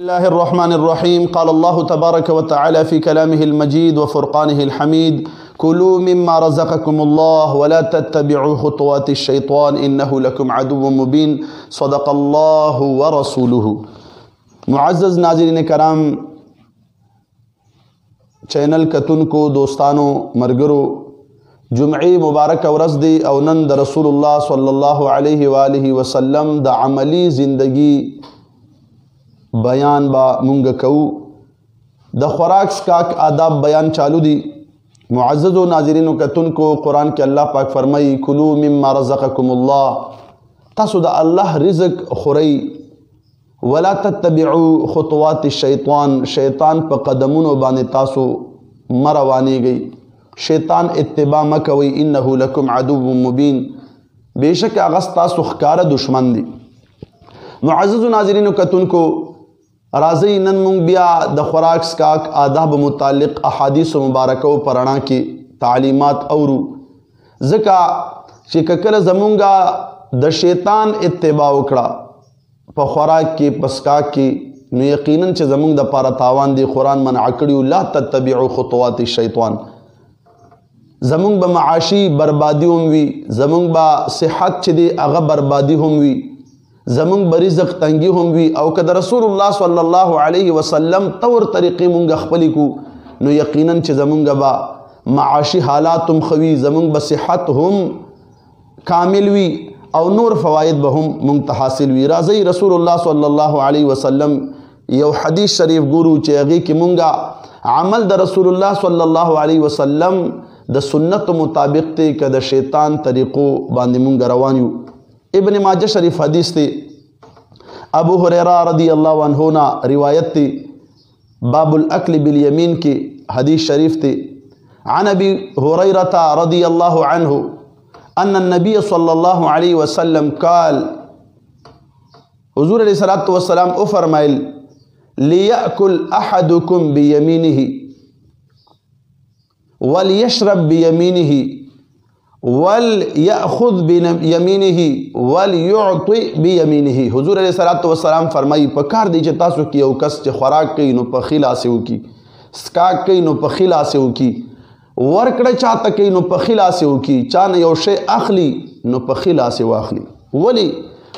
الله الرحمن الرحيم قال الله تبارك وتعالى في كلامه المجيد وفرقانه الحميد كلوا مما رزقكم الله ولا تتبعوا خطوات الشيطان إنه لكم عدو مبين صدق الله ورسوله. معزز ناظرین کرام، چینل کتونکو دوستانو مرګرو، جمعې مبارک ورځ دی او نن د رسول الله صلی الله علیه و آله وسلم د عملی زندگی بیان با مونږ کوو. د خوراک سکاک آداب بیان چالو دی. معزز و ناظرین کتونکو، قرآن کې الله پاک فرمایي کلوا مما رزقکم الله، تاسو د الله رزق خورئ، ولا تتبعوا خطوات الشیطان، شیطان په قدمونو باندې تاسو مروانیږئ، شیطان اتباع مکوئ، انه لکم عدو مبین، بیشک هغه ستاسو ښکاره دشمن دی. معزز و ناظرین کتونکو، راځئ نن مونږ بیا د خوراک سکاک آداب متعلق احادیث مبارکو پرانا کې تعلیمات اورو، ځکه چې کله زمونږه د شیطان اتباع وکړه په خوراک کې په سکاک کې، نو یقینا چې زمونږ د پاره تاوان دی. قرآن منع کړي لا تتبعوا خطوات الشیطان. زمونږ به معاشي بربادي هم وي، زمونږ به صحت چې دی هغه بربادي هم وي، زمونږ به رزق تنګي هم وي. او که د رسول الله صلی الله علیه وسلم طور طریقې مونږ خپلې کو، نو یقینا چې زمونږ به معاشي حالات هم خوي، زمونږ به صحت هم کامل وي او نور فواید به هم مونږ ته حاصل وي. راځئ رسول الله صلی الله علیه وسلم یو حدیث شریف ګورو چې هغې کې مونږه عمل د رسول الله صلی الله علیه وسلم د سنت مطابق تی که د شیطان طریقو باندې مونږ روان یو. ابن ماجه شریف حدیث تی، ابو هریرہ رضی اللہ عنہ نا روایت تی، باب الاکل بالیمین کی حدیث شریف تی. عن ابی هریرہ رضی اللہ عنہ ان النبی صلی اللہ علیہ وسلم قال، حضور علیہ الصلوۃ والسلام او فرمائل لیأکل احدکم بیمینہ ولیشرب بیمینہ وَلْيَأْخُذْ بِيَمِينِهِ وَلْيُعْطِ بِيَمِينِهِ. حضور علیہ الصلوۃ والسلام فرمائی پکار دی چې تاسو کې یو کس چې خوراک کوي نو په ښي لاس یې وکړي، سکاک کوي نو په ښي لاس یې وکړي، ورکړه چاته کوي نو په ښي لاس یې وکړي، چا نه یو شی اخلي نو په ښي لاس یې واخلي. ولی؟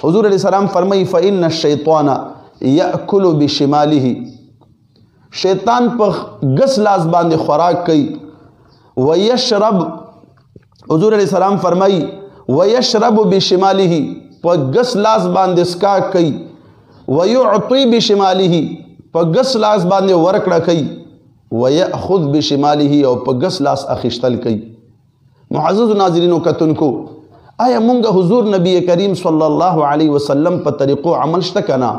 حضور علیہ السلام فرمائی فإن الشیطان یأکل بشماله، شیطان په ګس لاس باندې خوراک کوي، ویشرب، حضور علیہ السلام فرمائی ویشرب بشماله، پا گس لاس باندے سکاک کئی، ویعطی بشماله، پا گس لاس باندے ورکڑا کئی، ویأخذ بشماله، او پا گس لاس اخشتل کئی. معزز ناظرینو کتنکو، آیا مونگا حضور نبی کریم صلی اللہ علیہ وسلم پا طریقو عمل شتکنا؟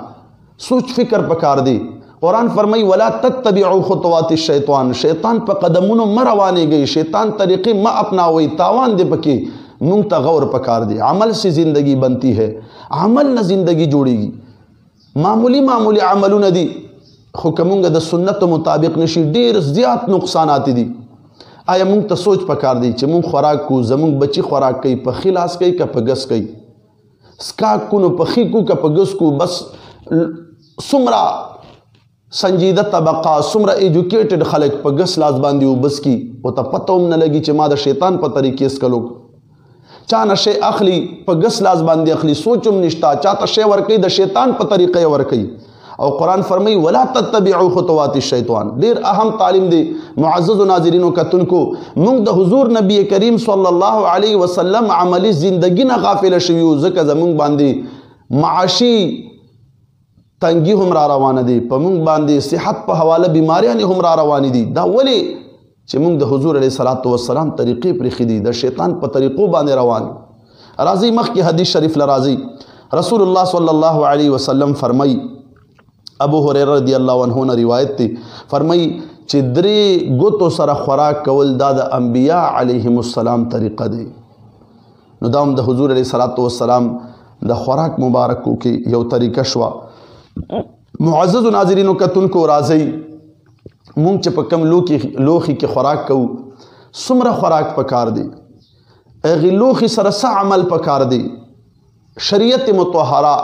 سوچ فکر پکار دی. قرآن فرمائی ولا تتبعوا خطوات الشیطان، شیطان پا قدمونو مروانے گئی، شیطان طریقے ما اپناوئی، تاوان دے پکے. مونگ تا غور پکار دے. عمل سے زندگی بنتی ہے، عمل نہ زندگی جوڑے گی. معمولی معمولی عملو ندی خکمونگ دا سنت مطابق نشی، دیر زیاد نقصاناتی دی. آیا مونگ تا سوچ پکار دی چھ مونگ خوراک کو، زمونگ بچی خوراک کئی، پا خلاص کئی کا پا گس کئی، سکاک کو نو پا خی کو کا پا گس کو، بس سمرا سنجیدہ طبقہ، سمرا ایجوکیٹڈ خلق پا گس لاس باندی و بس کی، و تا پتہ ہم نہ لگی چھ ما دا شیطان پا طریقی اس کلو چانا شے اخلی پا گس لاس باندی اخلی، سوچم نشتا، چاہتا شے ورکی دا شیطان پا طریقی ورکی. او قرآن فرمائی ولا تتبعوا خطوات الشیطان. دیر اہم تعلیم دے. معزز و ناظرینو کتنکو، مونگ دا حضور نبی کریم صلی اللہ علیہ وسلم عملی زندگی نا غافل شویو، ذکر زمونگ باندی معاشی تنگی هم را روانه دی، په مونږ باندې صحت په حواله بیماریانې هم را روانې دي. دا ولې چې مونږ د حضور علیه الصلاۃ والسلام طریقې پرېښې دي، د شیطان په طریقو باندې روان. راځئ مخکې حدیث شریف له راځئ. رسول الله صلی الله علیه وسلم فرمایي، ابو هریره رضی الله عنه نه روایت دی، فرمایي چې درې ګوتو سره خوراک کول دا د انبیاء علیهم السلام طریقه دی. نو دا هم د حضور علیه الصلاۃ والسلام د خوراک مبارکو کې یو طریقه شوه. معزز و ناظرینو کتنکو، راځئ مونږ چې په کم لوخي کې خوراک کوو، څومره خوراک پکار دی، هغې لوخي سره څه عمل پکار دی. شریعت مطهره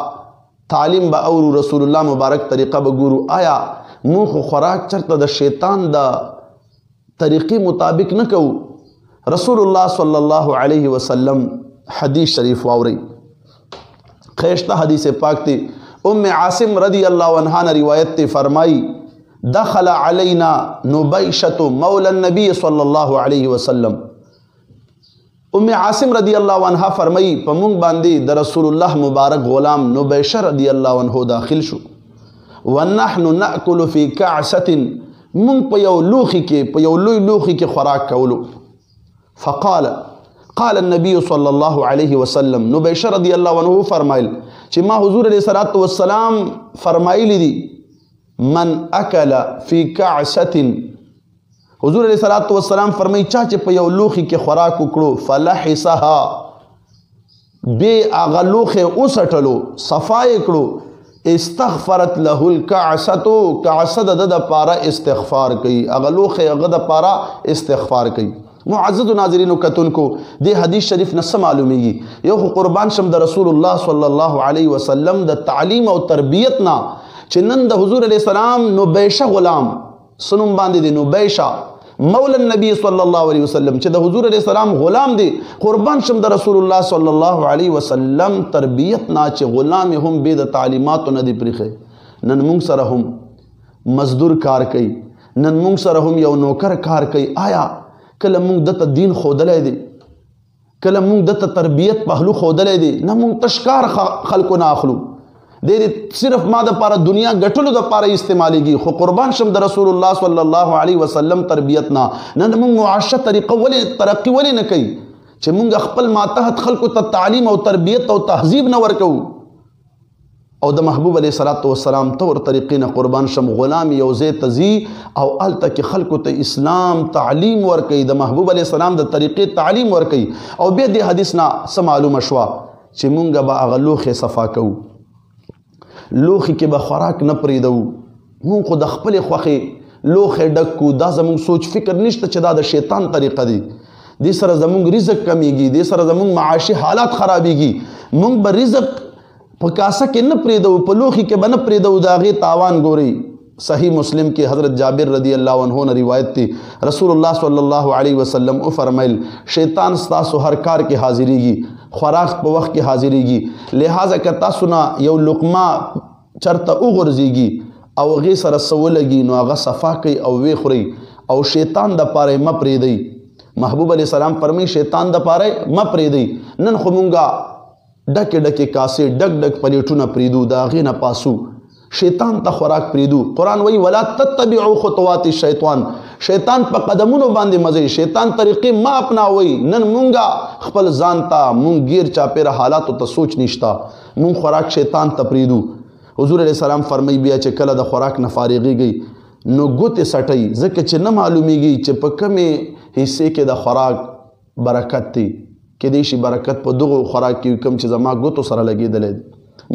تعلیم به اورو رسول الله مبارک طریقه به ګورو آیا مونږ خو خوراک چرته د شیطان د طریقې مطابق نه کوو رسول الله صلی الله علیه وسلم حدیث شریف واوري خیشته حدیث پاک تی ام عاصم رضی اللہ عنہ نے روایت تی فرمائی دخل علینا نبیشت مولا النبی صلی اللہ علیہ وسلم ام عاصم رضی اللہ عنہ فرمائی پمونگ باندی در رسول اللہ مبارک غلام نبیش رضی اللہ عنہ داخل شو ونحن نأکل فی کعست مونگ پیو لوخی کے پیو لوخی کے خوراک کولو فقال قال النبی صلی اللہ علیہ وسلم نبیش رضی اللہ عنہ فرمائل چی ما حضور علیہ السلام فرمائلی دی من اکل فی کعست حضور علیہ السلام فرمائی چاچے پا یو لوخی کے خوراک اکڑو فلحسها بے آغا لوخ اسٹلو صفائی اکڑو استغفرت له الکعستو کعست دا پارا استغفار کئی آغا لوخ دا پارا استغفار کئی معزز ناظرین و کتن کو دے حدیث شریف نسا معلومی گی یو قربان شم دا رسول اللہ صلی اللہ علیہ وسلم دا تعلیم و تربیتنا چنن دا حضور علیہ السلام نبیشہ غلام سنم باندے دے نبیشہ مولا النبی صلی اللہ علیہ وسلم چہ دا حضور علیہ السلام غلام دے قربان شم دا رسول اللہ صلی اللہ علیہ وسلم تربیتنا چہ غلام ہم بے دا تعلیمات ندی پریخے نن منگ سر ہم مزدور کار کئی نن منگ سر ہم یو نوکر کار کئی آیا کله مونږ دته دین خودلای دی کله مونږ دته تربیت پهلو خودلای دی نه مونږ تشکار خلکو نه اخلو دې صرف ما د پاره دنیا ګټلو د پاره استعمالېږي خو قربان شم د رسول الله صلی الله علیه وسلم تربیت نه نن مونږ معاشه طریقه ولې ترقی ولې نه کوي چې مونږ خپل ماتحت خلکو ته تعلیم او تربیت او تهذیب نه ورکو او د محبوب علیہ السلام طور طریقین قربان شم غلام یوزے تزی او التا کی خلقو تا اسلام تعلیم ورکی د محبوب علیہ السلام د طریقی تعلیم ورکی او بیا دی حدیثنا سمعلوم شوا چی مونگا با اغا لوخ صفا کو لوخی کی با خوراک نپریدو مونگ خود اخپل خوخی لوخ ڈکو دا زمونگ سوچ فکر نشتا چی دا دا شیطان طریقہ دی سر زمونگ رزق کمیگی دی سر زمونگ معاشی حالات خرابیگی مونگ با رزق پکاسا کے نہ پریدو پلوخی کے بنا پریدو داغی تاوان گوری صحیح مسلم کے حضرت جابر رضی اللہ عنہ نے روایت تھی رسول اللہ صلی اللہ علیہ وسلم او فرمائل شیطان ستاسو ہر کار کے حاضری گی خوراک پا وقت کے حاضری گی لہذا کتا سنا یو لقمہ چرتا اغرزی گی او غی سر سو لگی نو اغا صفا کی او وی خوری او شیطان دا پارے ما پریدی محبوب علیہ السلام فرمی شیطان دا پارے ما پریدی نن خمونگا ڈکے ڈکے کاسے ڈک ڈک پلیٹونا پریدو داغینا پاسو شیطان تا خوراک پریدو قرآن وی ولا تتبعو خطوات الشیطان شیطان پا قدمونو باندے مزے شیطان طریقے ما اپنا وی نن مونگا خپل زانتا مونگ گیر چاپیر حالاتو تا سوچ نشتا مونگ خوراک شیطان تا پریدو حضور علیہ السلام فرمائی بیا چے کلا دا خوراک نفارغی گئی نو گوتے سٹائی زکر چے نمعلومی گئی چے پا کمی حصے کے دا خوراک برکت تی کہ دیشی برکت پا دغو خوراک کی کم چیزا ما گوتو سر لگی دلے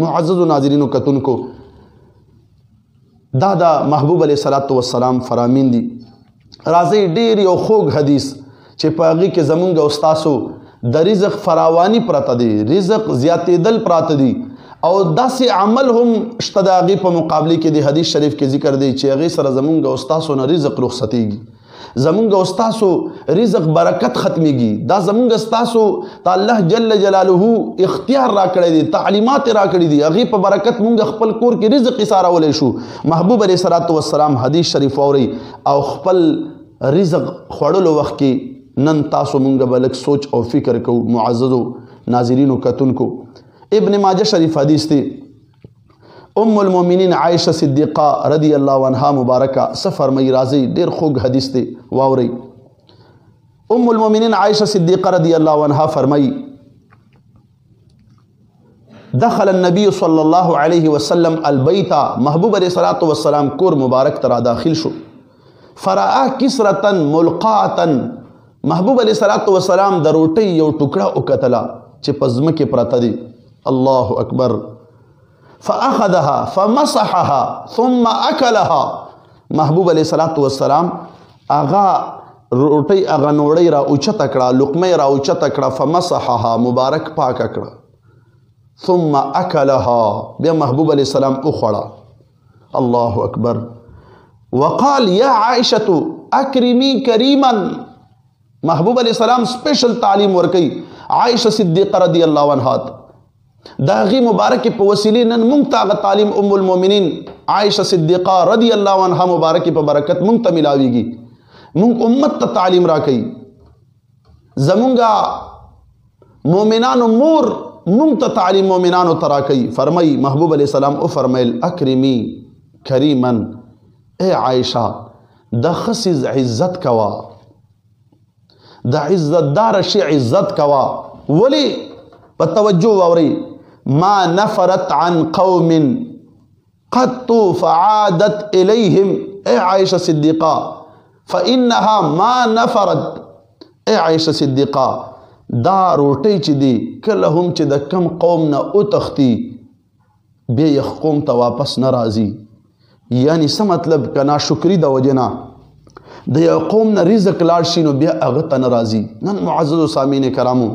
معزز و ناظرین و کتن کو دادا محبوب علیہ السلام فرامین دی رازی دیر یو خوگ حدیث چی پاگی کے زمونگا استاسو دا رزق فراوانی پراتا دی رزق زیادی دل پراتا دی او دا سی عمل ہم اشتداغی پا مقابلی کے دی حدیث شریف کے ذکر دی چی اغی سر زمونگا استاسو نا رزق رخصتی گی زمونگا استاسو رزق برکت ختمی گی دا زمونگا استاسو تا اللہ جل جلالہو اختیار را کردی دی تعلیمات را کردی دی اغیب پا برکت مونگا خپل کور کی رزق سارا ولی شو محبوب علیہ السلام حدیث شریف آوری او خپل رزق خوڑلو وقت کی نن تاسو مونگا بلک سوچ او فکر کو معززو ناظرین و کتن کو ابن ماجہ شریف حدیث تی ام المومنین عائشہ صدیقہ رضی اللہ عنہ مبارکہ سفر مئی رازی دیر خوگ حدیث تے واوری ام المومنین عائشہ صدیقہ رضی اللہ عنہ فرمائی دخل النبی صلی اللہ علیہ وسلم البیتا محبوب علیہ السلام کور مبارک ترا داخل شو فرآ کسرتا ملقاتا محبوب علیہ السلام دروٹی یو ٹکڑا اکتلا چی پزمک پراتا دی اللہ اکبر فأخذها فمسحها ثم أكلها محبوب علیہ السلام آغا روٹی آغا نوڑی را اوچت اکڑا لقمی را اوچت اکڑا فمسحها مبارک پاک اکڑا ثم اکلها بیا محبوب علیہ السلام اخوڑا. اللہ اکبر. وقال یا عائشة اکرمی کریما. محبوب علیہ السلام سپیشل تعلیم ورکی عائشہ صدیقہ رضی اللہ عنہ داغی مبارک په وسیلې نن مونږ ته هغه تعلیم ام المؤمنین عائشہ صدیقہ رضی اللہ عنہ مبارک په برکت مونږ ته ملاویږي. مونږ امت ته تعلیم راکړي. زمونږه مؤمنانو مور مونږ ته تعلیم مؤمنانو ته راکړي. فرمای محبوب علیہ السلام او فرمایل اکرمی کریما، اے عائشہ د خص عزت کوا، د عزت دار شي عزت کوا. ولی بتوجه ووري ما نفرت عن قوم قط فعادت إليهم. اے عائشہ صدیقہ فإنها ما نفرت. اے عائشہ صدیقہ دا روٹی چی دی کله هم چې د کم قوم نه او تختی بیا یخ قوم ته واپس ناراضی. یعنی څه مطلب کنا شکری د وجنا د یو قوم نه رزق لاړ شي نو بیا هغه ته ناراضی. نن معزز سامعین کرامو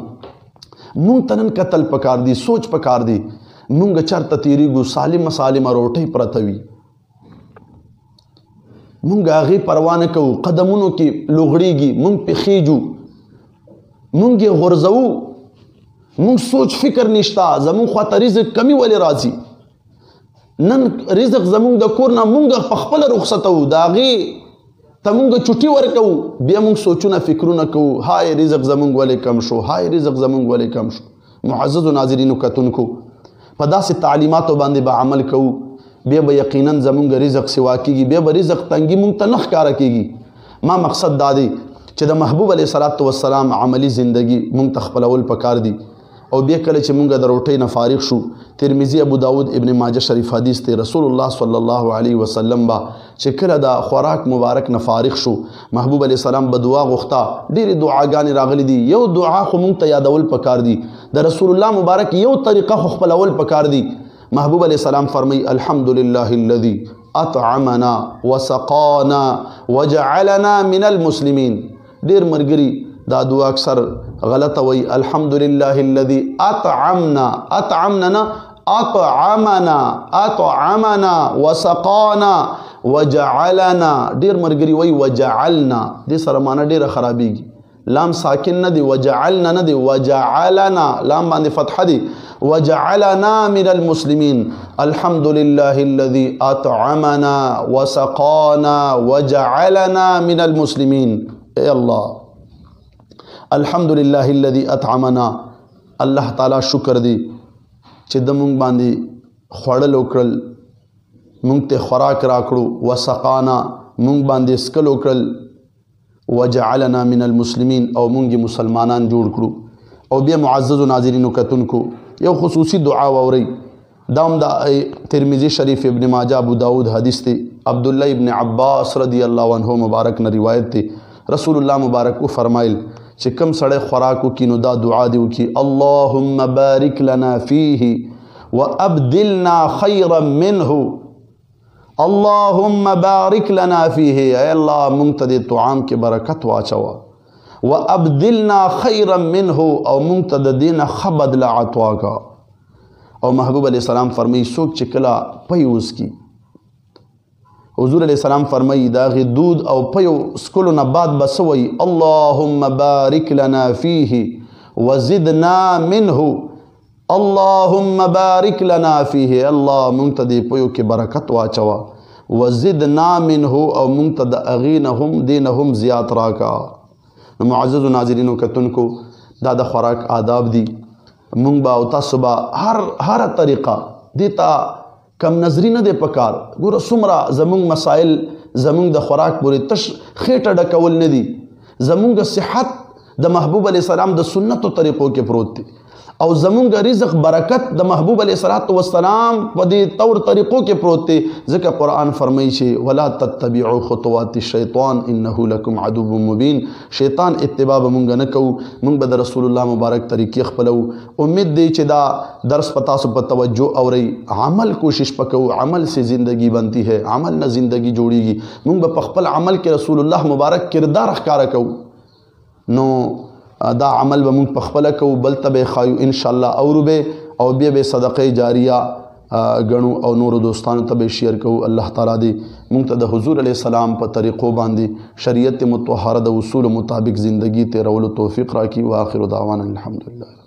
مونږ ته نن قتل پکار دی، سوچ پکار دی. مونږ چرته تیریږو سالم سالمه روټۍ پرته وي، مونږ هغې پروا نه کوو، قدمونو کې لوغړېږي، مونږ پې خیجو، مونږ یې غورځوو، مونږ سوچ فکر نشته زمونږ خواته رزق کمی ولې راځي. نن رزق زمونږ د کور نه مونږ په خپله رخصتوو، د هغې ته مونږ چوټي ورکوو، بیا مونږ سوچونه فکرونه کوو هاي رزق زمونږ ولې کم شو، هاي رزق زمونږ ولې کم شو. معززو ناظرینو کتونکو په داسې تعلیماتو باندې به عمل کوو بیا به یقینا زمونږ رزق سوا کېږي، بیا به رزق تنګي مونږ ته نه ښکاره کېږي. ما مقصد دا دی چې د محبوب علیه صلات وسلام عملی زندگی مونږ ته خپلول پکار دی. او بیا کله چې مونږ د روټۍ نه فارغ شو، ترمذی ابو داود ابن ماجه شریف حدیث ته رسول الله صلی الله علیه وسلم با چې کله د خوراک مبارک نه فارغ شو محبوب علیه السلام به دعا غوښته. ډېرې دعاګانې راغلي دي، یو دعا خو مونږ ته یادول پکار دی، د رسول الله مبارک یو طریقه خو خپلول پکار دی. محبوب علیہ السلام فرمائی الحمدللہ الذی اطعمنا وسقانا وجعلنا من المسلمین. ډیر مرګری دا دعا اکثر غلطه وی، الحمدللہ الذی اطعمنا، اطعمنا اطعمنا، اطعمنا وسقانا وجعلنا. ډیر مرګری وی وجعلنا، دې سره معنی ډیره خرابیږي، لام ساکن نه دی، وجعلنا نه دی، وجعلنا لام باندې فتحه دی، وجعلنا من المسلمین. الحمد لله الذي اطعمنا وسقانا وجعلنا من المسلمین. اے اللہ الحمد لله الذي اطعمنا، الله تعالی شکر دی چې د مونږ باندې خوړل وکړل، مونږ ته خوراک راکړو، وسقانا مونږ باندې سکل وکړل، وجعلنا من المسلمین او مونږ مسلمانان جوړ کړو. او بیا معزز و ناظرینو کتونکو یو خصوصی دعا ووري، دام دا ترمذی شریف ابن ماجہ ابو داود حدیث تے عبداللہ ابن عباس رضی اللہ عنہ مبارک نے روایت تے رسول اللہ مبارک کو فرمائل چې کم سڑے خوراکو کی نو دا دعا دیو کی اللہم بارک لنا فیہ وابدلنا خیرا منہ. اللہم بارک لنا فیہ، اے اللہ منتدی طعام کے برکت واچوا، وابدلنا خیرا منہ او منتد دین خبد لعطوا کا. او محبوب علیہ السلام فرمائی سوک چکلا پیوز کی، حضور علیہ السلام فرمائی داغی دود او پیو سکلو نباد بسوئی اللہم بارک لنا فیہ وزدنا منہ. اللہم بارک لنا فیہ، اللہ منتدی پیو کی برکت واچوا، وزدنا منہ او منتد اغینہم دینہم زیاد راکا. معزز و ناظرینو کتن کو دا خوراک آداب دی، مونږ با او تاسو به هر طریقه دیتا کم نظری نه دی پکار. ګوره څومره زمونږ مسائل زمونږ د خوراک پورې تش خېټه ډکول نه دي، زمونږ صحت د محبوب علیہ السلام د سنتو طریقو کې پروت دی، او زمونږ رزق برکت د محبوب علیہ السلام په دې طور طریقو کې پروت دی. ځکه قرآن فرمایي چې ولا تتبعوا خطوات الشیطان انه لکم عدو مبین. شیطان اتباع به مونږ نه کوو، مونږ به د رسول الله مبارک طریقې خپلو. امید دی چې دا درس په تاسو په توجه اورئ، عمل کوشش پکو، عمل سے زندگی بنتی ہے، عمل نه زندگی جوړیږي. مونږ به په خپل عمل کې رسول الله مبارک کردار ښکاره کوو، نو دا عمل به مونږ په خپله کوو، بل ته به یې ښایو انشاءالله. اورو به او بیا به صدقه جاریه غنو او نور دوستانو ته به شیر کوو. الله تعالی دې موږ ته د حضور علیه السلام په طریقو باندې شریعت مطهره د اصول مطابق زندگی تیرولو توفیق راکړي. واخر دعوانا الحمدلله.